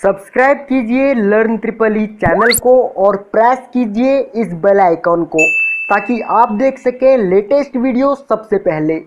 Subscribe कीजिए learn triple E channel को और प्रेस कीजिए इस बेल आइकॉन को ताकि आप देख सकें लेटेस्ट वीडियो सबसे पहले।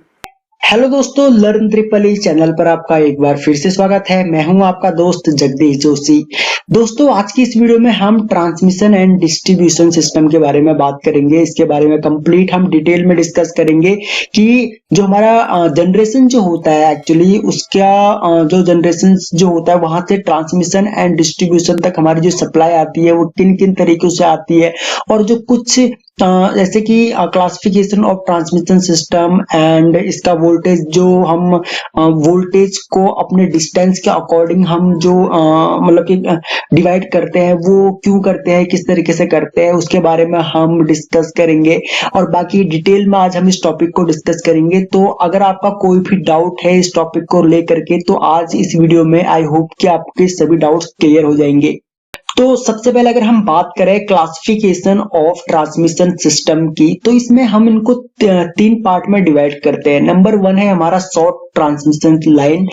हेलो दोस्तों, लर्न ट्रिपल ई चैनल पर आपका एक बार फिर से स्वागत है। मैं हूं आपका दोस्त जगदीश जोशी। दोस्तों, आज की इस वीडियो में हम ट्रांसमिशन एंड डिस्ट्रीब्यूशन सिस्टम के बारे में बात करेंगे। इसके बारे में कंप्लीट हम डिटेल में डिस्कस करेंगे कि जो हमारा जनरेशन जो होता है एक्चुअली उसका जो जनरेशन जो होता है वहां से ट्रांसमिशन एंड डिस्ट्रीब्यूशन तक हमारी जो सप्लाई आती है वो किन किन तरीकों से आती है, और जो कुछ जैसे कि classification of transmission system and इसका वोल्टेज, जो हम वोल्टेज को अपने डिस्टेंस के अकॉर्डिंग हम जो मतलब कि डिवाइड करते हैं वो क्यों करते हैं, किस तरीके से करते हैं, उसके बारे में हम डिस्कस करेंगे। और बाकी डिटेल में आज हम इस टॉपिक को डिस्कस करेंगे। तो अगर आपका कोई भी डाउट है इस टॉपिक को लेकर के तो आज इस वीडियो में आई होप कि आपके सभी डाउट्स क्लियर हो जाएंगे। तो सबसे पहले अगर हम बात करें क्लासिफिकेशन ऑफ ट्रांसमिशन सिस्टम की, तो इसमें हम इनको तीन पार्ट में डिवाइड करते हैं। नंबर 1 है हमारा शॉर्ट ट्रांसमिशन लाइन,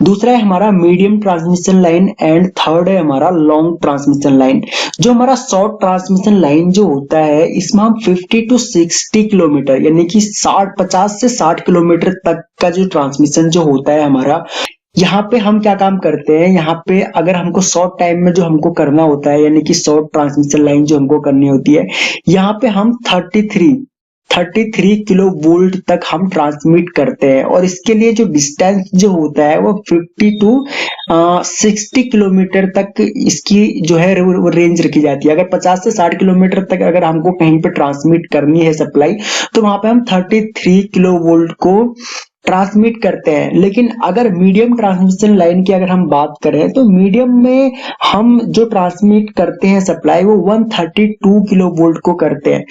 दूसरा है हमारा medium transmission line and third है हमारा लॉन्ग ट्रांसमिशन लाइन। जो हमारा शॉर्ट ट्रांसमिशन लाइन जो होता है इसमें हम 50 to 60 किलोमीटर यानी कि 50 से 60 किलोमीटर तक का जो ट्रांसमिशन जो होता है हमारा, यहाँ पे हम क्या काम करते हैं, यहाँ पे अगर हमको शॉर्ट टाइम में जो हमको करना होता है यानी कि शॉर्ट ट्रांसमिशन लाइन जो हमको करनी होती है, यहाँ पे हम 33 किलो वोल्ट तक हम ट्रांसमिट करते हैं। और इसके लिए जो डिस्टेंस जो होता है वो 50 to 60 किलोमीटर तक इसकी जो है वो रेंज रखी जाती है। अगर 50 से 60 किलोमीटर तक अगर हमको कहीं पे ट्रांसमिट करनी है सप्लाई, तो वहां पे हम 33 किलो वोल्ट को ट्रांसमिट करते हैं। लेकिन अगर मीडियम ट्रांसमिशन लाइन की अगर हम बात करें तो मीडियम में हम जो ट्रांसमिट करते हैं सप्लाई वो 132 किलो वोल्ट को करते हैं।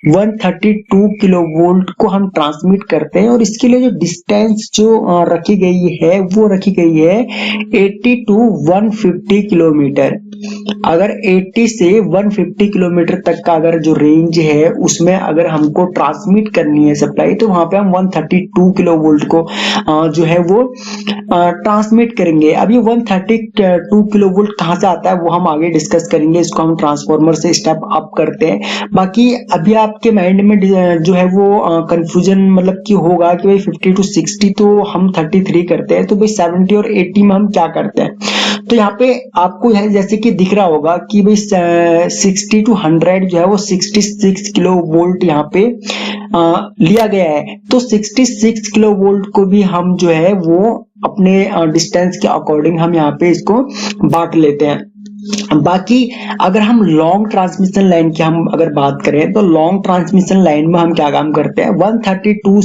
132 किलो वोल्ट को हम ट्रांसमिट करते हैं। और इसके लिए जो डिस्टेंस जो रखी गई है वो रखी गई है 80 to 150 किलोमीटर। अगर 80 से 150 किलोमीटर तक का अगर जो रेंज है उसमें अगर हमको ट्रांसमिट करनी है सप्लाई, तो वहां पे हम 132 किलो वोल्ट को जो है वो ट्रांसमिट करेंगे। अब ये 132 किलो वोल्ट कहां से आता है वो हम आगे डिस्कस करेंगे। इसको हम ट्रांसफार्मर से स्टेप अप करते हैं। बाकी अभी आपके माइंड में जो है वो कंफ्यूजन मतलब कि होगा कि भाई 50 to 60 तो हम 33 करते हैं, तो भाई 70 और 80 में हम क्या करते हैं। तो यहाँ पे आपको है जैसे कि दिख रहा होगा कि भाई 60 to 100 जो है वो 66 किलो वोल्ट यहाँ पे लिया गया है। तो 66 किलो वोल्ट को भी हम जो है वो अपने डिस्टेंस के अकॉर्डिंग हम यहाँ पे इसको बांट लेते हैं। बाकी अगर हम लॉन्ग ट्रांसमिशन लाइन की हम अगर बात करें तो लॉन्ग ट्रांसमिशन लाइन में हम क्या काम करते हैं, 132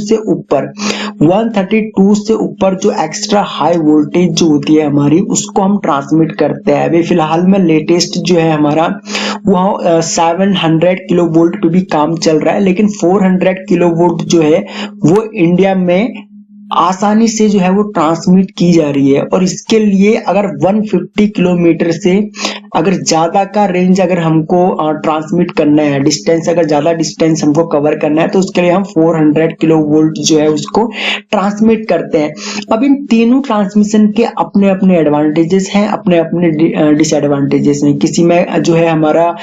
से ऊपर जो एक्स्ट्रा हाई वोल्टेज जो होती है हमारी उसको हम ट्रांसमिट करते हैं। अभी फिलहाल में लेटेस्ट जो है हमारा वो 700 किलो वोल्ट पे भी काम चल रहा है, लेकिन 400 किलो वोल्ट जो है वो इंडिया में आसानी से जो है वो ट्रांसमिट की जा रही है। और इसके लिए अगर 150 किलोमीटर से अगर ज्यादा का रेंज अगर हमको ट्रांसमिट करना है, डिस्टेंस अगर ज्यादा डिस्टेंस हमको कवर करना है, तो उसके लिए हम 400 किलो वोल्ट जो है उसको ट्रांसमिट करते हैं। अब इन तीनों ट्रांसमिशन के अपने अपने एडवांटेजेस हैं, अपने अपने डिसएडवांटेजेस हैं। किसी में जो है हमारा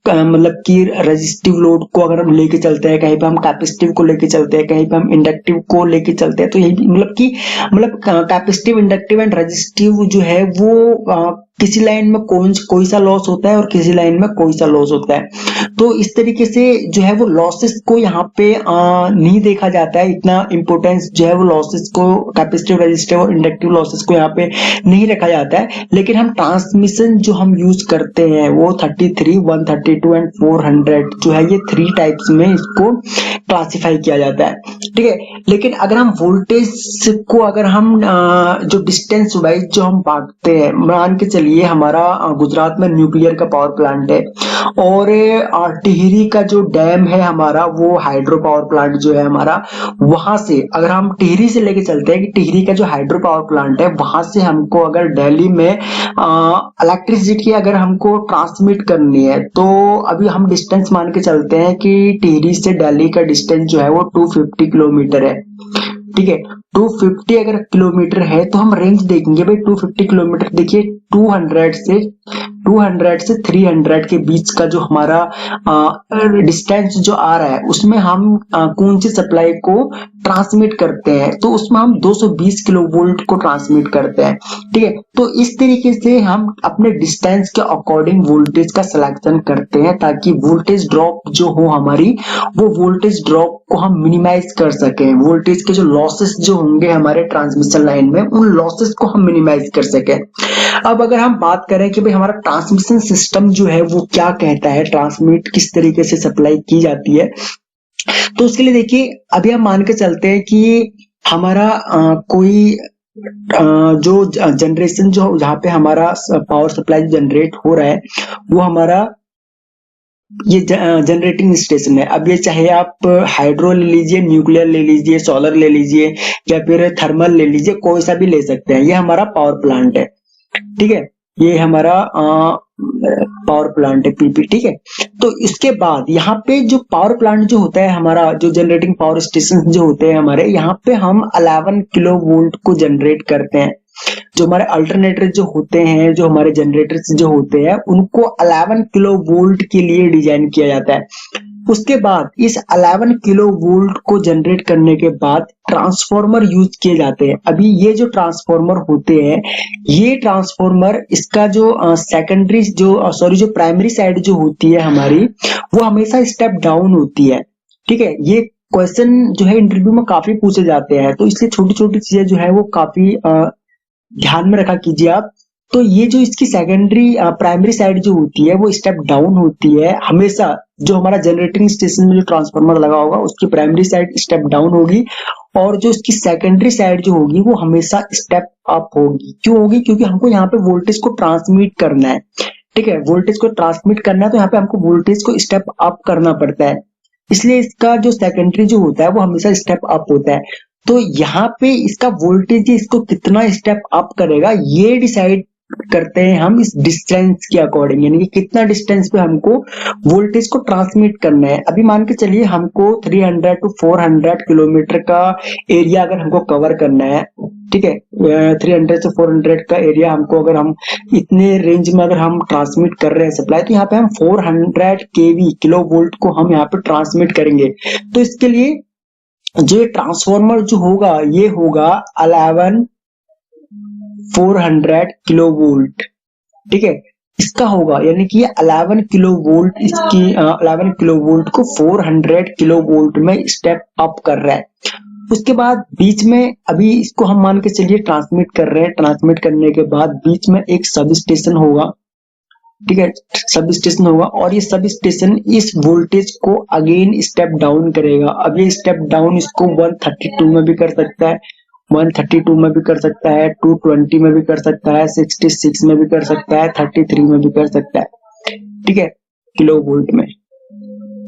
मतलब कि रेजिस्टिव लोड को अगर हम लेके चलते हैं, कहीं पे हम कैपेसिटिव को लेके चलते हैं, कहीं पे हम इंडक्टिव को लेके चलते हैं, तो यही मतलब कैपेसिटिव, इंडक्टिव एंड रेजिस्टिव जो है वो किसी लाइन में कोई सा लॉस होता है और किसी लाइन में कोई सा लॉस होता है। तो इस तरीके से जो है वो लॉसेस को यहाँ पे नहीं देखा जाता है, इतना इंपोर्टेंस जो है वो लॉसेस को, कैपेसिटिव, रेजिस्टिव और इंडक्टिव लॉसेस को यहाँ पे नहीं रखा जाता है। लेकिन हम ट्रांसमिशन जो हम यूज करते हैं वो 33, 132 एंड 400 जो है ये 3 टाइप्स में इसको क्लासिफाई किया जाता है, ठीक है। लेकिन अगर हम वोल्टेज को अगर हम जो डिस्टेंस वाइज जो हम बांटते हैं, मान के चलिए हमारा गुजरात में न्यूक्लियर का पावर प्लांट है और टिहरी का जो डैम है हमारा वो हाइड्रो पावर प्लांट जो है हमारा, वहां से अगर हम टिहरी से लेके चलते हैं कि टिहरी का जो हाइड्रो पावर प्लांट है वहां से हमको अगर दिल्ली में इलेक्ट्रिसिटी अगर हमको ट्रांसमिट करनी है, तो अभी हम डिस्टेंस मान के चलते हैं कि टिहरी से दिल्ली का डिस्टेंस जो है वो 250 किलोमीटर है। ठीक है। 250 अगर किलोमीटर है तो हम रेंज देखेंगे भाई 250 किलोमीटर, देखिए 200 से 300 के बीच का जो हमारा डिस्टेंस जो आ रहा है उसमें हम कौन सी सप्लाई को ट्रांसमिट करते हैं, तो उसमें हम 220 किलो वोल्ट को ट्रांसमिट करते हैं। ठीक है, तो इस तरीके से हम अपने डिस्टेंस के अकॉर्डिंग वोल्टेज का सिलेक्शन करते हैं ताकि वोल्टेज ड्रॉप जो हो हमारी, वो वोल्टेज ड्रॉप को हम मिनिमाइज कर सकें, वोल्टेज के जो लॉसेस जो होंगे हमारे ट्रांसमिशन लाइन में उन लॉसेस को हम मिनिमाइज कर सकें। अब अगर हम बात करें कि भाई हमारा ट्रांसमिशन सिस्टम जो है वो क्या कहता है, ट्रांसमिट किस तरीके से सप्लाई की जाती है, तो उसके लिए देखिए अभी हम मान के चलते हैं कि हमारा कोई जो जनरेशन जो जहाँ पे हमारा पावर सप्लाई जनरेट हो रहा है वो हमारा ये जनरेटिंग स्टेशन है। अब ये चाहे आप हाइड्रो ले लीजिए, न्यूक्लियर ले लीजिए, सोलर ले लीजिए या फिर थर्मल ले लीजिए, कोई सा भी ले सकते हैं। ये हमारा पावर प्लांट है, ठीक है, ये हमारा पावर प्लांट है पीपी। ठीक है, तो इसके बाद यहाँ पे जो पावर प्लांट जो होता है हमारा, जो जनरेटिंग पावर स्टेशन जो होते हैं हमारे, यहाँ पे हम 11 किलो वोल्ट को जनरेट करते हैं। जो हमारे अल्टरनेटर जो होते हैं, जो हमारे जनरेटर्स जो होते हैं, उनको 11 किलो वोल्ट के लिए डिजाइन किया जाता है। उसके बाद इस 11 किलो वोल्ट को जनरेट करने के बाद ट्रांसफॉर्मर यूज किए जाते हैं। अभी ये जो ट्रांसफॉर्मर होते हैं, ये ट्रांसफॉर्मर इसका जो सेकेंडरी जो प्राइमरी साइड जो होती है हमारी, वो हमेशा स्टेप डाउन होती है। ठीक है, ये क्वेश्चन जो है इंटरव्यू में काफी पूछे जाते हैं, तो इसलिए छोटी छोटी चीजें जो है वो काफी ध्यान में रखा कीजिए आप। तो ये जो इसकी सेकेंडरी प्राइमरी साइड जो होती है वो स्टेप डाउन होती है हमेशा। जो हमारा जनरेटिंग स्टेशन में जो ट्रांसफार्मर लगा होगा उसकी प्राइमरी साइड स्टेप डाउन होगी और जो इसकी सेकेंडरी साइड जो होगी वो हमेशा स्टेप अप होगी। क्यों होगी? क्योंकि हमको यहाँ पे वोल्टेज को ट्रांसमिट करना है। ठीक है, वोल्टेज को ट्रांसमिट करना है तो यहाँ पे हमको वोल्टेज को स्टेप अप करना पड़ता है, इसलिए इसका जो सेकेंडरी जो होता है वो हमेशा स्टेप अप होता है। तो यहाँ पे इसका वोल्टेज इसको कितना स्टेप अप करेगा ये डिसाइड करते हैं हम इस डिस्टेंस के अकॉर्डिंग, यानी कि कितना डिस्टेंस पे हमको वोल्टेज को ट्रांसमिट करना है। अभी मान के चलिए हमको 300 टू 400 किलोमीटर का एरिया अगर हमको कवर करना है, ठीक है, 300 से 400 का एरिया हमको अगर हम इतने रेंज में अगर हम ट्रांसमिट कर रहे हैं सप्लाई, तो यहाँ पे हम 400 केवी किलो वोल्ट को हम यहाँ पे ट्रांसमिट करेंगे। तो इसके लिए जो ट्रांसफॉर्मर जो होगा ये होगा 11400 किलो वोल्ट। ठीक है, इसका होगा, यानी कि 11 किलो वोल्ट इसकी 11 किलो वोल्ट को 400 किलो वोल्ट में स्टेप अप कर रहा है। उसके बाद बीच में अभी इसको हम मान के चलिए ट्रांसमिट कर रहे हैं, ट्रांसमिट करने के बाद बीच में एक सब स्टेशन होगा। ठीक है, सब स्टेशन होगा और ये सब स्टेशन इस वोल्टेज को अगेन स्टेप डाउन करेगा। अब ये स्टेप डाउन इसको 132 में भी कर सकता है, 132 में भी कर सकता है, 220 में भी कर सकता है, 66 में भी कर सकता है, 33 में भी कर सकता है। ठीक है, किलो वोल्ट में।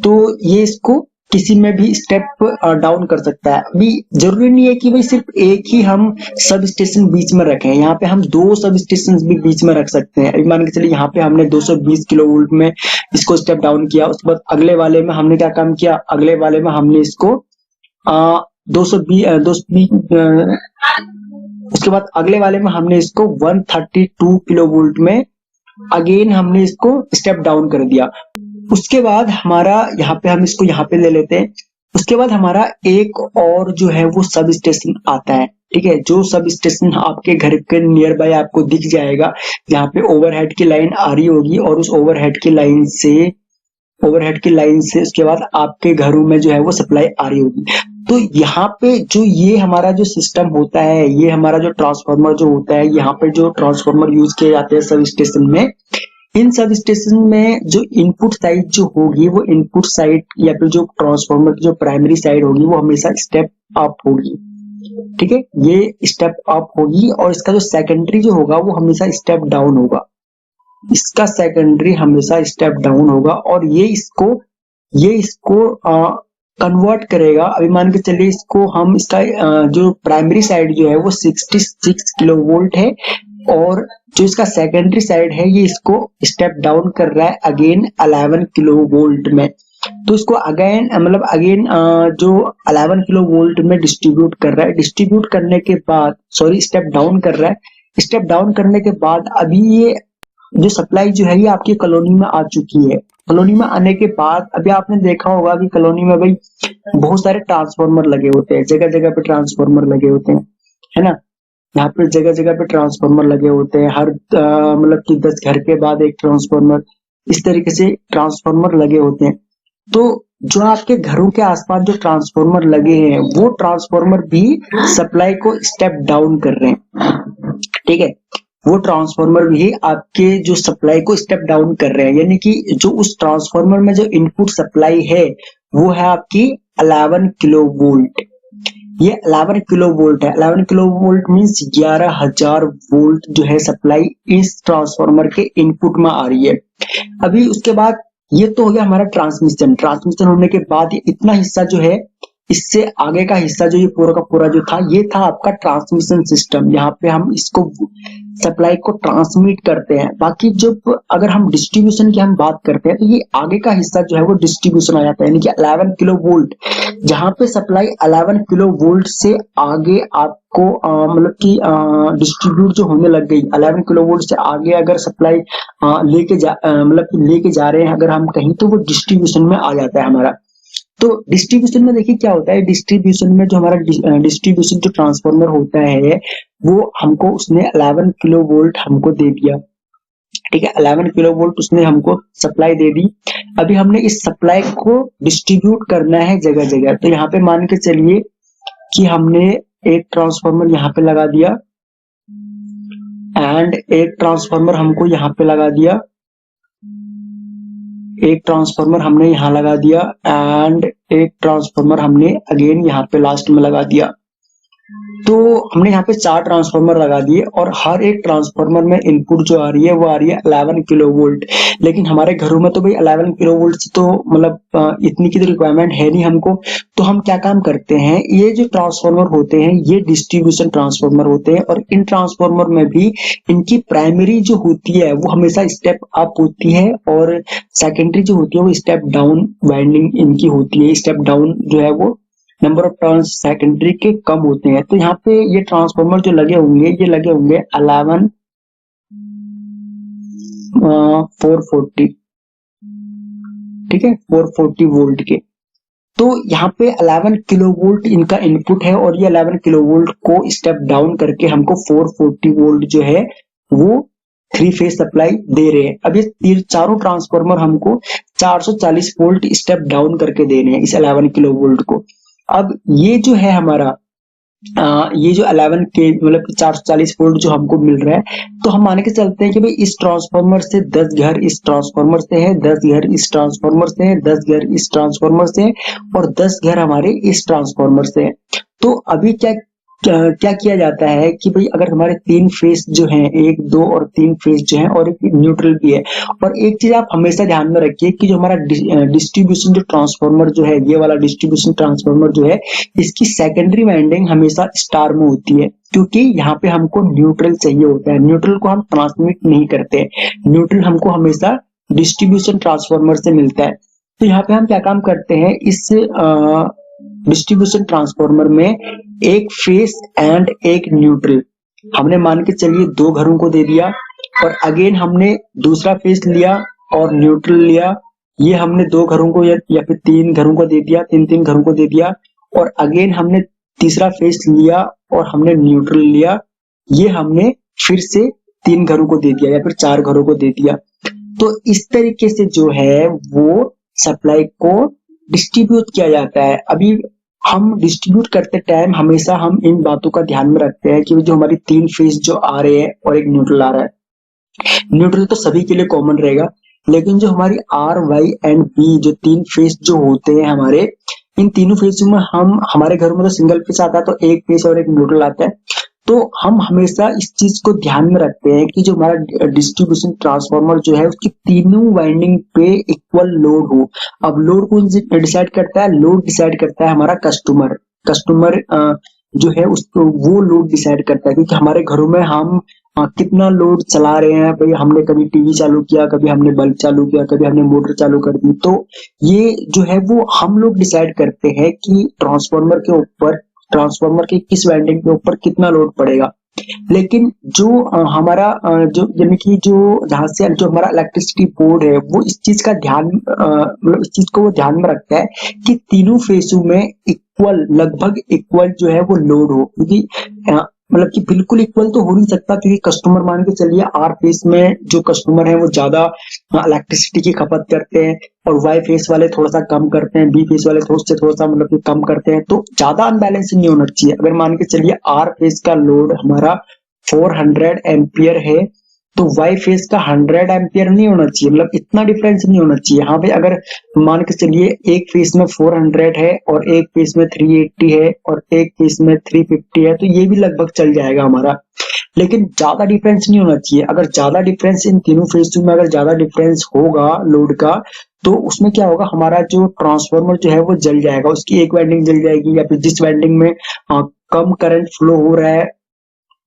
तो ये इसको किसी में भी स्टेप डाउन कर सकता है। अभी जरूरी नहीं है कि भाई सिर्फ एक ही हम सब स्टेशन बीच में रखें, यहाँ पे हम 2 सब स्टेशन भी बीच में रख सकते हैं। अभी मान के चलिए यहाँ पे हमने 220 किलो वोल्ट में इसको स्टेप डाउन किया, उसके बाद अगले वाले में हमने क्या काम किया, अगले वाले में हमने इसको 220 उसके बाद अगले वाले में हमने इसको 132 किलो वोल्ट में अगेन हमने इसको स्टेप डाउन कर दिया। उसके बाद हमारा यहाँ पे हम इसको यहाँ पे ले लेते हैं। उसके बाद हमारा एक और जो है वो सब स्टेशन आता है। ठीक है, जो सब स्टेशन आपके घर के नियर बाय आपको दिख जाएगा, यहाँ पे ओवरहेड की लाइन आ रही होगी और उस ओवरहेड की लाइन से उसके बाद आपके घरों में जो है वो सप्लाई आ रही होगी। तो यहाँ पे जो ये हमारा जो सिस्टम होता है, ये हमारा जो ट्रांसफार्मर जो होता है, यहाँ पे जो ट्रांसफार्मर यूज किए जाते हैं सब स्टेशन में, इन सब स्टेशन में जो इनपुट साइड जो होगी वो इनपुट साइड या फिर जो ट्रांसफार्मर की जो प्राइमरी साइड होगी वो हमेशा स्टेप अप होगी। ठीक है, ये स्टेप अप होगी और इसका जो सेकेंडरी जो होगा वो हमेशा स्टेप डाउन होगा। इसका सेकेंडरी हमेशा स्टेप डाउन होगा और ये इसको कन्वर्ट करेगा। अभी मान के चलिए इसको हम इसका जो प्राइमरी साइड जो है वो 66 किलो वोल्ट है और जो इसका सेकेंडरी साइड है ये इसको स्टेप डाउन कर रहा है अगेन 11 किलो वोल्ट में। तो इसको अगेन मतलब अगेन जो 11 किलो वोल्ट में डिस्ट्रीब्यूट कर रहा है, डिस्ट्रीब्यूट करने के बाद सॉरी स्टेप डाउन कर रहा है। स्टेप डाउन करने के बाद अभी ये जो सप्लाई जो है ये आपकी कॉलोनी में आ चुकी है। कॉलोनी में आने के बाद अभी आपने देखा होगा कि कॉलोनी में भाई बहुत सारे ट्रांसफार्मर लगे होते हैं, जगह जगह पे ट्रांसफार्मर लगे होते हैं, है ना। यहाँ पे जगह जगह पे ट्रांसफार्मर लगे होते हैं, हर मतलब कि 10 घर के बाद एक ट्रांसफार्मर, इस तरीके से ट्रांसफार्मर लगे होते हैं। तो जो आपके घरों के आसपास जो ट्रांसफार्मर लगे हैं वो ट्रांसफार्मर भी सप्लाई को स्टेप डाउन कर रहे हैं, ठीक है। वो ट्रांसफार्मर भी आपके जो सप्लाई को स्टेप डाउन कर रहे हैं, यानी कि जो उस ट्रांसफार्मर में जो इनपुट सप्लाई है वो है आपकी 11 किलो वोल्ट। ये 11 किलो वोल्ट है। 11 किलो वोल्ट मीन्स 11,000 वोल्ट जो है सप्लाई इस ट्रांसफार्मर के इनपुट में आ रही है। अभी उसके बाद ये तो हो गया हमारा ट्रांसमिशन। ट्रांसमिशन होने के बाद ये इतना हिस्सा जो है, इससे आगे का हिस्सा जो ये पूरा का पूरा जो था, ये था आपका ट्रांसमिशन सिस्टम। यहाँ पे हम इसको सप्लाई को ट्रांसमिट करते हैं। बाकी जब अगर हम डिस्ट्रीब्यूशन की हम बात करते हैं तो ये आगे का हिस्सा जो है वो डिस्ट्रीब्यूशन आ जाता है, यानी कि 11 किलो वोल्ट, जहां पे सप्लाई 11 किलो वोल्ट से आगे आपको मतलब कि डिस्ट्रीब्यूट जो होने लग गई, 11 किलो वोल्ट से आगे अगर सप्लाई मतलब लेके जा रहे हैं अगर हम कहीं, तो वो डिस्ट्रीब्यूशन में आ जाता है हमारा। तो डिस्ट्रीब्यूशन में देखिए क्या होता है, डिस्ट्रीब्यूशन में जो हमारा डिस्ट्रीब्यूशन जो ट्रांसफार्मर होता है वो हमको उसने 11 किलो वोल्ट हमको दे दिया, ठीक है। 11 किलो वोल्ट उसने हमको सप्लाई दे दी। अभी हमने इस सप्लाई को डिस्ट्रीब्यूट करना है जगह जगह। तो यहाँ पे मान के चलिए कि हमने एक ट्रांसफार्मर यहाँ पे लगा दिया एंड एक ट्रांसफार्मर हमको यहाँ पे लगा दिया, एक ट्रांसफार्मर हमने यहाँ लगा दिया एंड एक ट्रांसफार्मर हमने अगेन यहाँ पे लास्ट में लगा दिया। तो हमने यहाँ पे 4 ट्रांसफार्मर लगा दिए और हर एक ट्रांसफार्मर में इनपुट जो आ रही है वो आ रही है 11 किलो वोल्ट। लेकिन हमारे घरों में तो भाई 11 किलो वोल्ट से तो मतलब इतनी की तो रिक्वायरमेंट है नहीं हमको। तो हम क्या काम करते हैं, ये जो ट्रांसफार्मर होते हैं ये डिस्ट्रीब्यूशन ट्रांसफार्मर होते हैं और इन ट्रांसफार्मर में भी इनकी प्राइमरी जो होती है वो हमेशा स्टेप अप होती है और सेकेंडरी जो होती है वो स्टेप डाउन वाइंडिंग इनकी होती है। स्टेप डाउन जो है वो नंबर ऑफ टर्न्स सेकेंडरी के कम होते हैं। तो यहाँ पे ये ट्रांसफार्मर जो लगे होंगे ये लगे होंगे 11 440, ठीक है, 440 वोल्ट के। तो यहाँ पे 11 किलो वोल्ट इनका इनपुट है और ये 11 किलो वोल्ट को स्टेप डाउन करके हमको 440 वोल्ट जो है वो 3 फेज सप्लाई दे रहे हैं। अब ये चारों ट्रांसफार्मर हमको 440 वोल्ट स्टेप डाउन करके दे रहे हैं इस 11 किलो वोल्ट को। अब ये जो है हमारा ये जो 11 के मतलब 440 वोल्ट जो हमको मिल रहा है, तो हम मान के चलते हैं कि भाई इस ट्रांसफार्मर से 10 घर इस ट्रांसफार्मर से है, 10 घर इस ट्रांसफार्मर से है, 10 घर इस ट्रांसफार्मर से है और 10 घर हमारे इस ट्रांसफार्मर से है। तो अभी क्या किया जाता है कि भाई अगर हमारे 3 फेज जो हैं, 1 2 और 3 फेज जो हैं और एक न्यूट्रल भी है। और एक चीज आप हमेशा ध्यान में रखिए कि जो हमारा डिस्ट्रीब्यूशन जो ट्रांसफार्मर जो है, ये वाला डिस्ट्रीब्यूशन ट्रांसफार्मर जो है, इसकी सेकेंडरी वाइंडिंग हमेशा स्टार में होती है, क्योंकि यहाँ पे हमको न्यूट्रल चाहिए होता है। न्यूट्रल को हम ट्रांसमिट नहीं करते, न्यूट्रल हमको हमेशा डिस्ट्रीब्यूशन ट्रांसफार्मर से मिलता है। तो यहाँ पे हम क्या काम करते हैं, इस डिस्ट्रीब्यूशन ट्रांसफार्मर में एक फेस एंड एक न्यूट्रल हमने मान के चलिए 2 घरों को दे दिया और अगेन हमने दूसरा फेस लिया और न्यूट्रल लिया, ये हमने 2 घरों को या फिर 3 घरों को दे दिया, 3 घरों को दे दिया और अगेन हमने तीसरा फेस लिया और हमने न्यूट्रल लिया, ये हमने फिर से 3 घरों को दे दिया या फिर 4 घरों को दे दिया। तो इस तरीके से जो है वो सप्लाई को डिस्ट्रीब्यूट किया जाता है। अभी हम डिस्ट्रीब्यूट करते टाइम हमेशा हम इन बातों का ध्यान में रखते हैं कि जो हमारी 3 फेज जो आ रहे हैं और एक न्यूट्रल आ रहा है, न्यूट्रल तो सभी के लिए कॉमन रहेगा, लेकिन जो हमारी आर वाई एंड बी जो 3 फेज जो होते हैं हमारे, इन तीनों फेज में हम हमारे घर में तो सिंगल फेज आता है तो एक फेज और एक न्यूट्रल आता है। तो हम हमेशा इस चीज को ध्यान में रखते हैं कि जो हमारा डिस्ट्रीब्यूशन ट्रांसफार्मर जो है उसकी तीनों वाइंडिंग पे इक्वल लोड हो। अब लोड को डिसाइड करता है, लोड डिसाइड करता है हमारा कस्टमर जो है उसको वो लोड डिसाइड करता है, क्योंकि हमारे घरों में हम कितना लोड चला रहे हैं भाई। हमने कभी टीवी चालू किया, कभी हमने बल्ब चालू किया, कभी हमने मोटर चालू कर दी, तो ये जो है वो हम लोग डिसाइड करते हैं कि ट्रांसफार्मर के किस वाइंडिंग के ऊपर कितना लोड पड़ेगा। लेकिन जो हमारा जो यानी कि जो जहाँ से जो हमारा इलेक्ट्रिसिटी बोर्ड है वो इस चीज का ध्यान मतलब इस चीज को वो ध्यान में रखता है कि तीनों फेसों में लगभग इक्वल जो है वो लोड हो। क्योंकि मतलब कि बिल्कुल इक्वल तो हो नहीं सकता, क्योंकि कस्टमर मान के चलिए आर फेस में जो कस्टमर है वो ज्यादा इलेक्ट्रिसिटी की खपत करते हैं और वाई फेस वाले थोड़ा सा कम करते हैं, बी फेस वाले थोड़ा सा मतलब कि कम करते हैं, तो ज्यादा अनबैलेंस नहीं होना चाहिए। अगर मान के चलिए आर फेस का लोड हमारा 400 एम्पियर है तो वाई फेस का 100 एम्पियर नहीं होना चाहिए, मतलब इतना डिफरेंस नहीं होना चाहिए। हाँ भाई, अगर मान के चलिए एक फेस में 400 है और एक फेस में 380 है और एक फेस में 350 है, तो ये भी लगभग चल जाएगा हमारा। लेकिन ज्यादा डिफरेंस नहीं होना चाहिए। अगर ज्यादा डिफरेंस इन तीनों फेसों में अगर ज्यादा डिफरेंस होगा लोड का, तो उसमें क्या होगा, हमारा जो ट्रांसफार्मर जो है वो जल जाएगा, उसकी एक वाइंडिंग जल जाएगी, या फिर जिस वाइंडिंग में कम करंट फ्लो हो रहा है,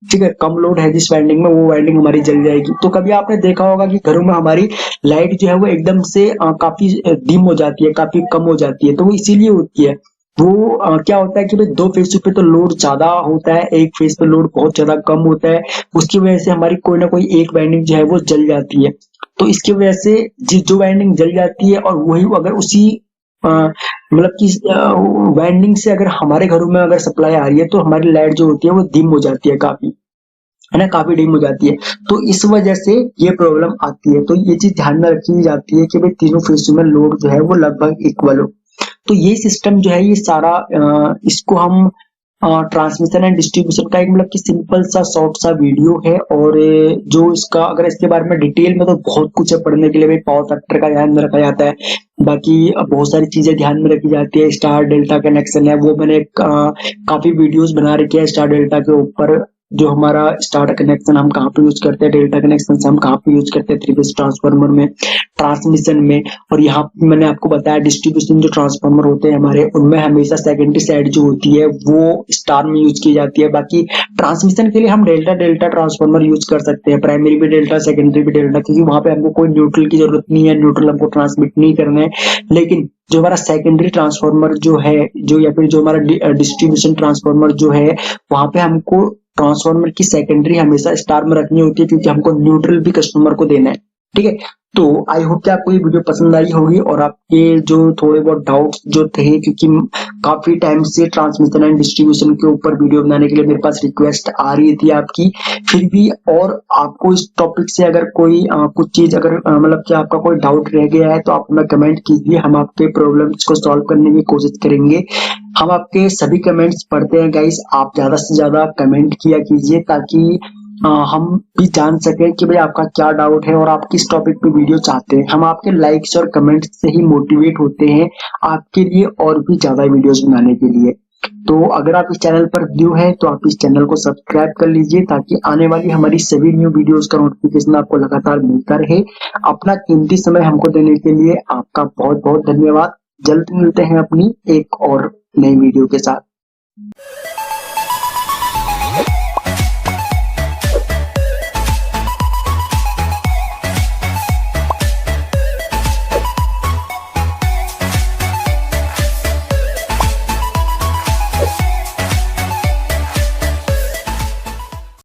ठीक है, कम लोड है जिस वाइंडिंग में, वो वाइंडिंग हमारी जल जाएगी। तो कभी आपने देखा होगा कि घरों में हमारी लाइट जो है वो एकदम से काफी डिम हो जाती है, काफी कम हो जाती है, तो वो इसीलिए होती है। वो क्या होता है कि भाई दो फेस पे तो लोड ज्यादा होता है, एक फेस पे लोड बहुत ज्यादा कम होता है, उसकी वजह से हमारी कोई ना कोई एक वाइंडिंग जो है वो जल जाती है। तो इसकी वजह से जो वाइंडिंग जल जाती है और वही अगर उसी मतलब कि वाइंडिंग से अगर हमारे घरों में अगर सप्लाई आ रही है, तो हमारी लाइट जो होती है वो डिम हो जाती है काफी, है ना, काफी डिम हो जाती है। तो इस वजह से ये प्रॉब्लम आती है। तो ये चीज ध्यान में रखी जाती है कि भाई तीनों फेसों में लोड जो है वो लगभग इक्वल हो। तो ये सिस्टम जो है ये सारा इसको हम ट्रांसमिशन एंड डिस्ट्रीब्यूशन का एक मतलब कि सिंपल सा शॉर्ट सा वीडियो है। और जो इसका अगर इसके बारे में डिटेल में तो बहुत कुछ है पढ़ने के लिए भाई। पावर फैक्टर का ध्यान में रखा जाता है, बाकी बहुत सारी चीजें ध्यान में रखी जाती है। स्टार डेल्टा कनेक्शन है, वो मैंने काफी वीडियोस बना रखे हैं स्टार डेल्टा के ऊपर। जो हमारा स्टार कनेक्शन हम कहाँ पे यूज करते हैं, डेल्टा कनेक्शन हम कहाँ पे यूज करते हैं, थ्री फेज ट्रांसफार्मर में, ट्रांसमिशन में। और यहाँ पे मैंने आपको बताया डिस्ट्रीब्यूशन जो ट्रांसफार्मर होते हैं हमारे, उनमें हमेशा सेकेंडरी साइड जो होती है वो स्टार में यूज की जाती है। बाकी ट्रांसमिशन के लिए हम डेल्टा डेल्टा ट्रांसफार्मर यूज कर सकते हैं, प्राइमरी भी डेल्टा सेकेंडरी भी डेल्टा, क्योंकि वहां पे हमको कोई न्यूट्रल की जरूरत नहीं है, न्यूट्रल हमको ट्रांसमिट नहीं करना है। लेकिन जो हमारा सेकेंडरी ट्रांसफार्मर जो है, जो या फिर जो हमारा डिस्ट्रीब्यूशन ट्रांसफार्मर जो है, वहां पे हमको ट्रांसफार्मर की सेकेंडरी हमेशा स्टार में रखनी होती है, क्योंकि हमको न्यूट्रल भी कस्टमर को देना है। ठीक है, तो आई होप कि आपको ये वीडियो पसंद आई होगी और आपके जो थोड़े बहुत डाउट्स जो थे, क्योंकि काफी टाइम से ट्रांसमिशन एंड डिस्ट्रीब्यूशन के ऊपर वीडियो बनाने के लिए मेरे पास रिक्वेस्ट आ रही थी आपकी, फिर भी और आपको इस टॉपिक से अगर कोई कुछ चीज अगर मतलब कि आपका कोई डाउट रह गया है, तो आप हमें कमेंट कीजिए, हम आपके प्रॉब्लम्स को सॉल्व करने की कोशिश करेंगे। हम आपके सभी कमेंट्स पढ़ते हैं गाइस, आप ज्यादा से ज्यादा कमेंट किया कीजिए, ताकि हम भी जान सकें कि भाई आपका क्या डाउट है और आप किस टॉपिक पे वीडियो चाहते हैं। हम आपके लाइक्स और कमेंट्स से ही मोटिवेट होते हैं आपके लिए और भी ज्यादा वीडियोस बनाने के लिए। तो अगर आप इस चैनल पर न्यू है तो आप इस चैनल को सब्सक्राइब कर लीजिए, ताकि आने वाली हमारी सभी न्यू वीडियोस का नोटिफिकेशन आपको लगातार मिलता रहे। अपना कीमती समय हमको देने के लिए आपका बहुत बहुत धन्यवाद। जल्द मिलते हैं अपनी एक और नई वीडियो के साथ।